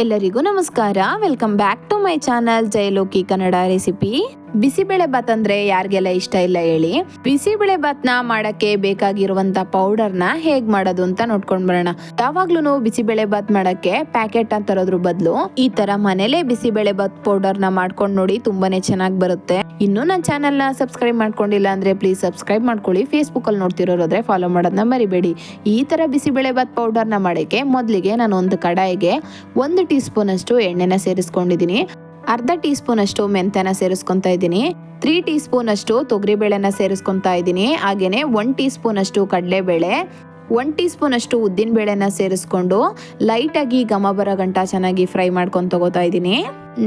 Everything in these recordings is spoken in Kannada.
ಎಲ್ಲರಿಗೂ ನಮಸ್ಕಾರ. Welcome back to my channel Jayaloki Kannada recipe. Bisibele bath ಅಂದ್ರೆ ಯಾರಿಗೆಲ್ಲ ಇಷ್ಟ ಇಲ್ಲ ಹೇಳಿ. ಬಿಸಿಬೇಳೆ ಬಾತ್ ನ ಮಾಡಕ್ಕೆ ಬೇಕಾಗಿರುವಂತ ಪೌಡರ್ ನ ಹೇಗ್ ಮಾಡೋದು ಅಂತ ನೋಡ್ಕೊಂಡ್ ಬರೋಣ. ಯಾವಾಗ್ಲೂ ಬಿಸಿಬೇಳೆ ಬಾತ್ ಮಾಡಕ್ಕೆ ಪ್ಯಾಕೆಟ್ ಅಂತ ತರೋದ್ರ ಬದಲು ಈ ತರ ಮನೇಲೆ ಬಿಸಿಬೇಳೆ ಬಾತ್ ಪೌಡರ್ ನ ಮಾಡ್ಕೊಂಡ್ ನೋಡಿ, ತುಂಬಾನೇ ಚೆನ್ನಾಗಿ ಬರುತ್ತೆ. ಇನ್ನು ನನ್ನ ಚಾನಲ್ ನ ಸಬ್ಸ್ಕ್ರೈಬ್ ಮಾಡ್ಕೊಂಡಿಲ್ಲ ಅಂದ್ರೆ ಪ್ಲೀಸ್ ಸಬ್ಸ್ಕ್ರೈಬ್ ಮಾಡ್ಕೊಳ್ಳಿ. ಫೇಸ್ಬುಕ್ ಅಲ್ಲಿ ನೋಡ್ತಿರೋದ್ರೆ ಫಾಲೋ ಮಾಡೋದನ್ನ ಮರಿಬೇಡಿ. ಈ ತರ ಬಿಸಿಬೇಳೆ ಬಾತ್ ಪೌಡರ್ ನ ಮಾಡಕ್ಕೆ ಮೊದಲಿಗೆ ನಾನು ಒಂದು ಕಡಾಯಿಗೆ 1 ಟೀ ಸ್ಪೂನ್ ಅಷ್ಟು ಎಣ್ಣೆನ ಸೇರಿಸ್ಕೊಂಡಿದ್ದೀನಿ. ಅರ್ಧ ಟೀ ಸ್ಪೂನ್ ಅಷ್ಟು ಮೆಂತ್ಯನ ಸೇರಿಸ್ಕೊಂತಾ ಇದ್ದೀನಿ. 3 ಟೀ ಸ್ಪೂನ್ ಅಷ್ಟು ತೊಗರಿಬೇಳೆನ ಸೇರಿಸ್ಕೊಂತಾ ಇದ್ದೀನಿ. ಹಾಗೇನೆ 1 ಟೀ ಸ್ಪೂನ್ ಅಷ್ಟು ಕಡಲೆಬೇಳೆ, 1 ಟೀ ಸ್ಪೂನ್ ಅಷ್ಟು ಉದ್ದಿನ ಬೇಳೆನ ಸೇರಿಸ್ಕೊಂಡು ಲೈಟ್ ಆಗಿ ಘಮ ಬರೋ ಗಂಟ ಚೆನ್ನಾಗಿ ಫ್ರೈ ಮಾಡ್ಕೊಂಡು ತಗೋತಾ ಇದ್ದೀನಿ.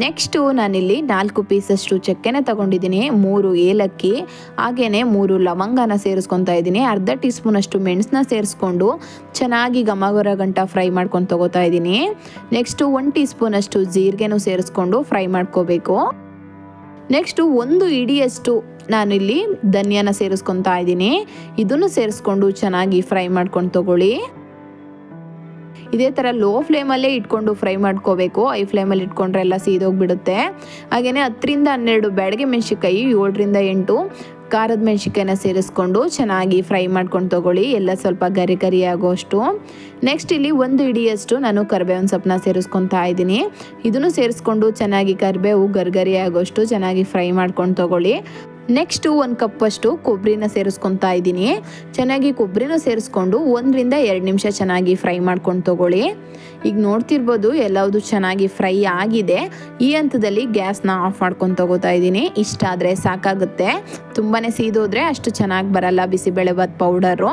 ನೆಕ್ಸ್ಟ್ ನಾನಿಲ್ಲಿ 4 ಪೀಸ್ ಅಷ್ಟು ಚಕ್ಕೆನ ತಗೊಂಡಿದ್ದೀನಿ, 3 ಏಲಕ್ಕಿ, ಹಾಗೇನೆ 3 ಲವಂಗನ ಸೇರಿಸ್ಕೊಂತಾ ಇದ್ದೀನಿ. ಅರ್ಧ ಟೀ ಸ್ಪೂನ್ ಅಷ್ಟು ಮೆಣಸನ್ನ ಸೇರಿಸ್ಕೊಂಡು ಚೆನ್ನಾಗಿ ಘಮ ಬರೋ ಗಂಟ ಫ್ರೈ ಮಾಡ್ಕೊಂಡು ತಗೋತಾ ಇದ್ದೀನಿ. ನೆಕ್ಸ್ಟ್ 1 ಟೀ ಸ್ಪೂನ್ ಅಷ್ಟು ಜೀರಿಗೆನೂ ಸೇರಿಸ್ಕೊಂಡು ಫ್ರೈ ಮಾಡ್ಕೋಬೇಕು. ನೆಕ್ಸ್ಟ್ 1 ಇಡಿಯಷ್ಟು ನಾನಿಲ್ಲಿ ಧನಿಯಾನ ಸೇರಿಸ್ಕೊತಾ ಇದ್ದೀನಿ. ಇದನ್ನು ಸೇರಿಸ್ಕೊಂಡು ಚೆನ್ನಾಗಿ ಫ್ರೈ ಮಾಡ್ಕೊಂಡು ತಗೊಳ್ಳಿ. ಇದೇ ಥರ ಲೋ ಫ್ಲೇಮಲ್ಲೇ ಇಟ್ಕೊಂಡು ಫ್ರೈ ಮಾಡ್ಕೋಬೇಕು. ಹೈ ಫ್ಲೇಮಲ್ಲಿ ಇಟ್ಕೊಂಡ್ರೆ ಎಲ್ಲ ಸೀದೋಗ್ಬಿಡುತ್ತೆ. ಹಾಗೆಯೇ 10ರಿಂದ 12 ಬ್ಯಾಡಗೆ ಮೆಣಸಿನ್ಕಾಯಿ, 7ರಿಂದ 8 ಖಾರದ ಮೆಣಸಿನ್ಕಾಯಿನ ಸೇರಿಸ್ಕೊಂಡು ಚೆನ್ನಾಗಿ ಫ್ರೈ ಮಾಡ್ಕೊಂಡು ತಗೊಳ್ಳಿ, ಎಲ್ಲ ಸ್ವಲ್ಪ ಗರಿ ಗರಿ ಆಗೋಷ್ಟು. ನೆಕ್ಸ್ಟ್ ಇಲ್ಲಿ 1 ಇಡಿಯಷ್ಟು ನಾನು ಕರಿಬೇವಿನ ಸೊಪ್ಪನ್ನ ಸೇರಿಸ್ಕೊತಾ ಇದ್ದೀನಿ. ಇದನ್ನು ಸೇರಿಸ್ಕೊಂಡು ಚೆನ್ನಾಗಿ ಕರಿಬೇವು ಗರಿ ಆಗೋಷ್ಟು ಚೆನ್ನಾಗಿ ಫ್ರೈ ಮಾಡ್ಕೊಂಡು ತಗೊಳ್ಳಿ. ನೆಕ್ಸ್ಟ್ 1 ಕಪ್ ಅಷ್ಟು ಕೊಬ್ಬರಿನ ಸೇರಿಸ್ಕೊತಾ ಇದ್ದೀನಿ. ಚೆನ್ನಾಗಿ ಕೊಬ್ಬರಿನ ಸೇರಿಸ್ಕೊಂಡು 1ರಿಂದ 2 ನಿಮಿಷ ಚೆನ್ನಾಗಿ ಫ್ರೈ ಮಾಡ್ಕೊಂಡು ತಗೊಳ್ಳಿ. ಈಗ ನೋಡ್ತಿರ್ಬೋದು ಎಲ್ಲವುದು ಚೆನ್ನಾಗಿ ಫ್ರೈ ಆಗಿದೆ. ಈ ಹಂತದಲ್ಲಿ ಗ್ಯಾಸ್ನ ಆಫ್ ಮಾಡ್ಕೊಂಡು ತಗೋತಾ ಇದ್ದೀನಿ. ಇಷ್ಟ ಆದರೆ ಸಾಕಾಗುತ್ತೆ. ತುಂಬಾ ಸೀದೋದ್ರೆ ಅಷ್ಟು ಚೆನ್ನಾಗಿ ಬರಲ್ಲ ಬಿಸಿಬೇಳೆ ಬಾತ್ ಪೌಡರು.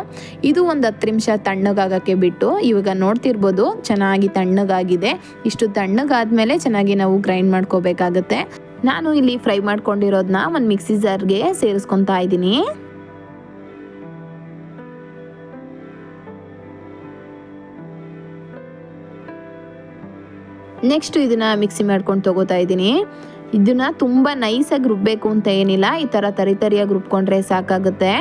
ಇದು ಒಂದು 10 ನಿಮಿಷ ತಣ್ಣಗಾಗಕ್ಕೆ ಬಿಟ್ಟು, ಇವಾಗ ನೋಡ್ತಿರ್ಬೋದು ಚೆನ್ನಾಗಿ ತಣ್ಣಗಾಗಿದೆ. ಇಷ್ಟು ತಣ್ಣಗಾದ್ಮೇಲೆ ಚೆನ್ನಾಗಿ ನಾವು ಗ್ರೈಂಡ್ ಮಾಡ್ಕೋಬೇಕಾಗತ್ತೆ. ನಾನು ಇಲ್ಲಿ ಫ್ರೈ ಮಾಡ್ಕೊಂಡಿರೋದನ್ನ ಒಂದು ಮಿಕ್ಸಿ ಜಾರ್ಗೆ ಸೇರಿಸ್ಕೊತಾ ಇದ್ದೀನಿ. ನೆಕ್ಸ್ಟ್ ಇದನ್ನ ಮಿಕ್ಸಿ ಮಾಡ್ಕೊಂಡು ತಗೋತಾ ಇದ್ದೀನಿ. ಇದನ್ನ ತುಂಬ ನೈಸಾಗಿ ರುಬ್ಬೇಕು ಅಂತ ಏನಿಲ್ಲ, ಈ ಥರ ತರಿಯಾಗಿ ರುಬ್ಕೊಂಡ್ರೆ ಸಾಕಾಗುತ್ತೆ.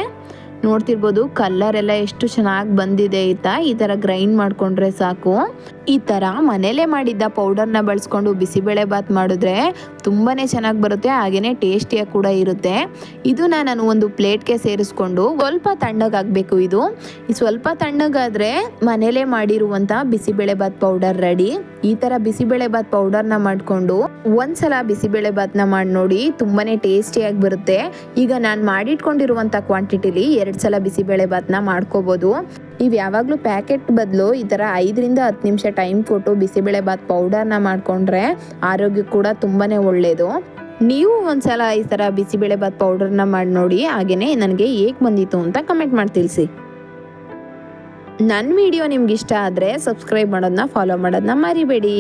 ನೋಡ್ತಿರ್ಬೋದು ಕಲರ್ ಎಲ್ಲ ಎಷ್ಟು ಚೆನ್ನಾಗಿ ಬಂದಿದೆ ಆಯ್ತಾ. ಈ ಥರ ಗ್ರೈಂಡ್ ಮಾಡ್ಕೊಂಡ್ರೆ ಸಾಕು. ಈ ಥರ ಮನೇಲೆ ಮಾಡಿದ್ದ ಪೌಡರ್ನ ಬಳಸ್ಕೊಂಡು ಬಿಸಿಬೇಳೆ ಬಾತ್ ಮಾಡಿದ್ರೆ ತುಂಬಾ ಚೆನ್ನಾಗಿ ಬರುತ್ತೆ, ಹಾಗೆಯೇ ಟೇಸ್ಟಿಯಾಗಿ ಕೂಡ ಇರುತ್ತೆ. ಇದನ್ನ ನಾನು ಒಂದು ಪ್ಲೇಟ್ಗೆ ಸೇರಿಸ್ಕೊಂಡು ಸ್ವಲ್ಪ ತಣ್ಣಗಾಗಬೇಕು. ಇದು ಸ್ವಲ್ಪ ತಣ್ಣಗಾದರೆ ಮನೇಲೆ ಮಾಡಿರುವಂಥ ಬಿಸಿಬೇಳೆ ಬಾತ್ ಪೌಡರ್ ರೆಡಿ. ಈ ಥರ ಬಿಸಿಬೇಳೆ ಬಾತ್ ಪೌಡರ್ನ ಮಾಡಿಕೊಂಡು ಒಂದ್ಸಲ ಬಿಸಿಬೇಳೆ ಬಾತ್ನ ಮಾಡಿ ನೋಡಿ, ತುಂಬಾ ಟೇಸ್ಟಿಯಾಗಿ ಬರುತ್ತೆ. ಈಗ ನಾನು ಮಾಡಿಟ್ಕೊಂಡಿರುವಂಥ ಕ್ವಾಂಟಿಟಿಲಿ 2 ಸಲ ಬಿಸಿಬೇಳೆ ಬಾತ್ನ ಮಾಡ್ಕೋಬೋದು. ನೀವು ಯಾವಾಗಲೂ ಪ್ಯಾಕೆಟ್ ಬದಲು ಈ ಥರ 5ರಿಂದ 10 ನಿಮಿಷ ಟೈಮ್ ಕೊಟ್ಟು ಬಿಸಿಬೇಳೆ ಬಾತ್ ಪೌಡರ್ನ ಮಾಡಿಕೊಂಡ್ರೆ ಆರೋಗ್ಯ ಕೂಡ ತುಂಬಾ ಒಳ್ಳೆಯದು. ನೀವು ಒಂದ್ಸಲ ಈ ಥರ ಬಿಸಿಬೇಳೆ ಬಾತ್ ಪೌಡರ್ನ ಮಾಡಿ ನೋಡಿ, ಹಾಗೆಯೇ ನನಗೆ ಹೇಗೆ ಬಂದಿತ್ತು ಅಂತ ಕಮೆಂಟ್ ಮಾಡಿ ತಿಳಿಸಿ. ನನ್ನ ವಿಡಿಯೋ ನಿಮ್ಗೆ ಇಷ್ಟ ಆದರೆ ಸಬ್ಸ್ಕ್ರೈಬ್ ಮಾಡೋದನ್ನ ಫಾಲೋ ಮಾಡೋದನ್ನ ಮರಿಬೇಡಿ.